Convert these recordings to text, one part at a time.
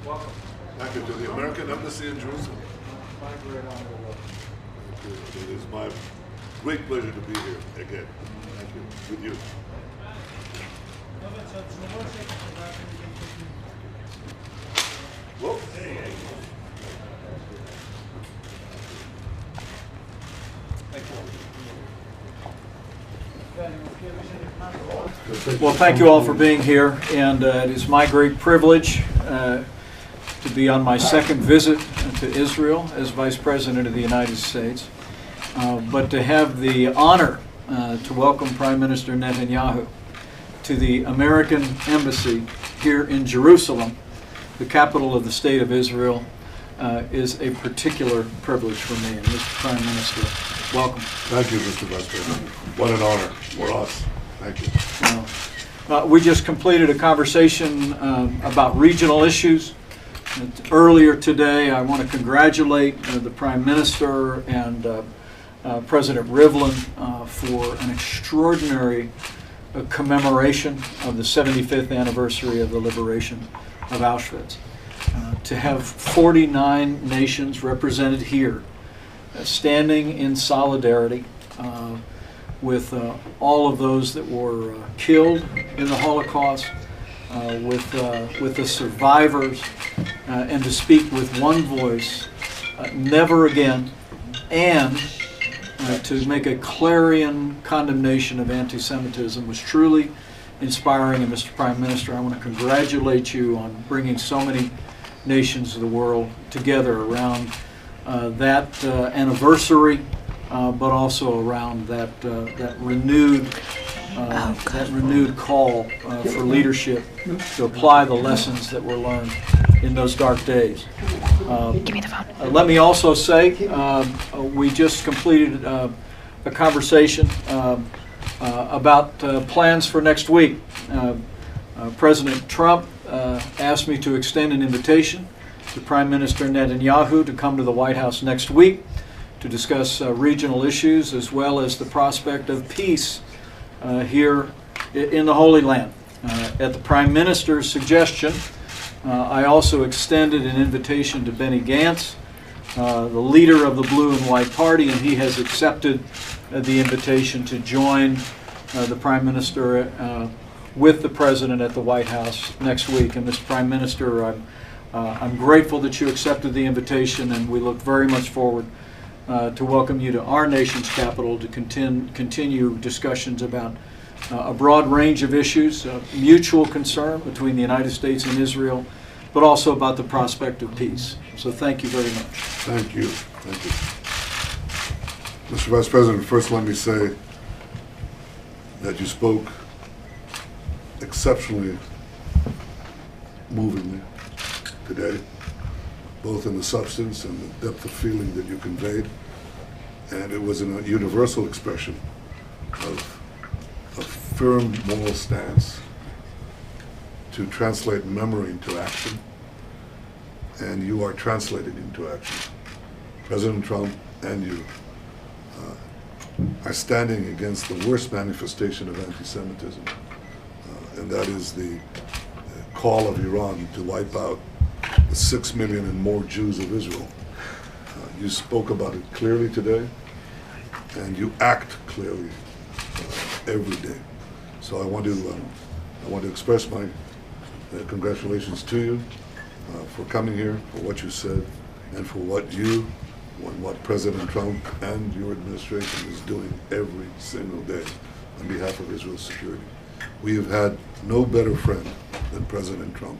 Welcome. Thank you to the American Embassy in Jerusalem. My great honor. It is my great pleasure to be here again. Thank you. With you. Whoa. Well, thank you all for being here, and it is my great privilege to be on my second visit to Israel as Vice President of the United States, but to have the honor to welcome Prime Minister Netanyahu to the American Embassy here in Jerusalem, the capital of the State of Israel, is a particular privilege for me. And Mr. Prime Minister, welcome. Thank you, Mr. Vice President. What an honor for us. Thank you. We just completed a conversation about regional issues. Earlier today, I want to congratulate the Prime Minister and President Rivlin for an extraordinary commemoration of the 75th anniversary of the liberation of Auschwitz. To have 49 nations represented here, standing in solidarity with all of those that were killed in the Holocaust, with the survivors, and to speak with one voice, never again, and to make a clarion condemnation of anti-Semitism was truly inspiring. And Mr. Prime Minister, I want to congratulate you on bringing so many nations of the world together around that anniversary, but also around that renewed call for leadership to apply the lessons that were learned in those dark days. Give me the phone. Let me also say, we just completed a conversation about plans for next week. President Trump asked me to extend an invitation to Prime Minister Netanyahu to come to the White House next week to discuss regional issues as well as the prospect of peace here in the Holy Land. At the Prime Minister's suggestion, I also extended an invitation to Benny Gantz, the leader of the Blue and White Party, and he has accepted the invitation to join the Prime Minister with the President at the White House next week. And Mr. Prime Minister, I'm grateful that you accepted the invitation, and we look very much forward to welcome you to our nation's capital to continue discussions about a broad range of issues, mutual concern between the United States and Israel, but also about the prospect of peace. So thank you very much. Thank you. Thank you. Mr. Vice President, first let me say that you spoke exceptionally movingly today, both in the substance and the depth of feeling that you conveyed. And it was a universal expression of a firm moral stance to translate memory into action, and you are translating into action. President Trump and you are standing against the worst manifestation of anti-Semitism, and that is the call of Iran to wipe out the 6 million and more Jews of Israel. You spoke about it clearly today, and you act clearly every day. So I want to express my congratulations to you for coming here, for what you said, and for what President Trump and your administration is doing every single day on behalf of Israel's security. We have had no better friend than President Trump.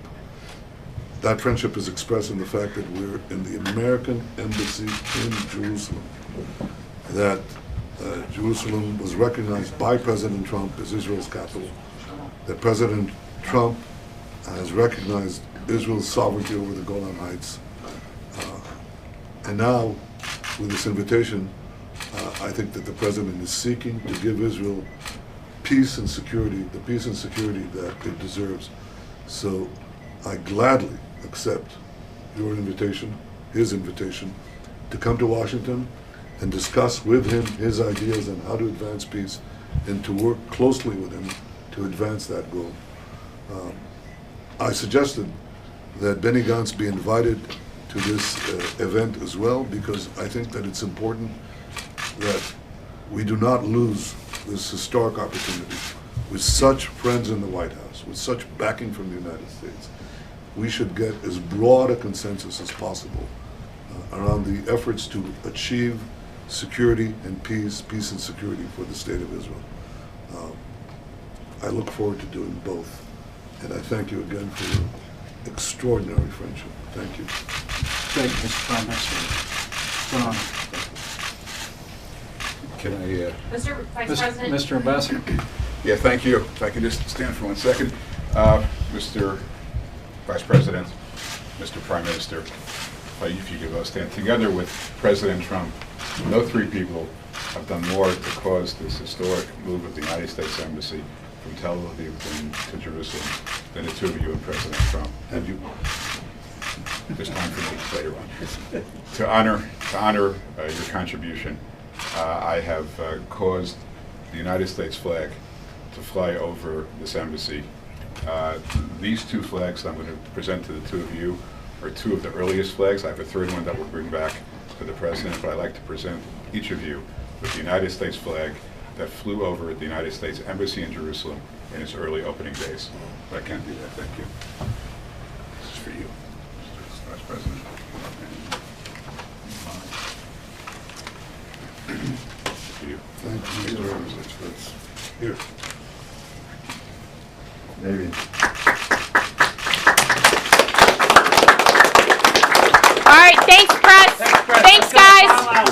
That friendship is expressed in the fact that we're in the American Embassy in Jerusalem, that Jerusalem was recognized by President Trump as Israel's capital, that President Trump has recognized Israel's sovereignty over the Golan Heights. And now, with this invitation, I think that the President is seeking to give Israel peace and security, the peace and security that it deserves. So I gladly accept your invitation, his invitation, to come to Washington and discuss with him his ideas on how to advance peace and to work closely with him to advance that goal. I suggested that Benny Gantz be invited to this event as well, because I think that it's important that we do not lose this historic opportunity. With such friends in the White House, with such backing from the United States, we should get as broad a consensus as possible around the efforts to achieve security and peace and security for the State of Israel. I look forward to doing both, and I thank you again for your extraordinary friendship. Thank you. Thank you, Mr. Prime Minister. It's an honor. Can I, Mr. Vice President? Mr. Ambassador. yeah, thank you. If I could just stand for 1 second. Mr. Vice President, Mr. Prime Minister, if you could both stand together with President Trump. No three people have done more to cause this historic move of the United States Embassy from Tel Aviv to Jerusalem than the two of you and President Trump. And you, there's time for me later on. To honor your contribution, I have caused the United States flag to fly over this embassy. These two flags that I'm going to present to the two of you are two of the earliest flags. I have a third one that we'll bring back to the President, but I'd like to present each of you with the United States flag that flew over the United States Embassy in Jerusalem in its early opening days. But I can't do that. Thank you. This is for you, Mr. Vice President. For you. Thank you very much. That's here. Maybe. All right, thanks, press. Thanks, guys.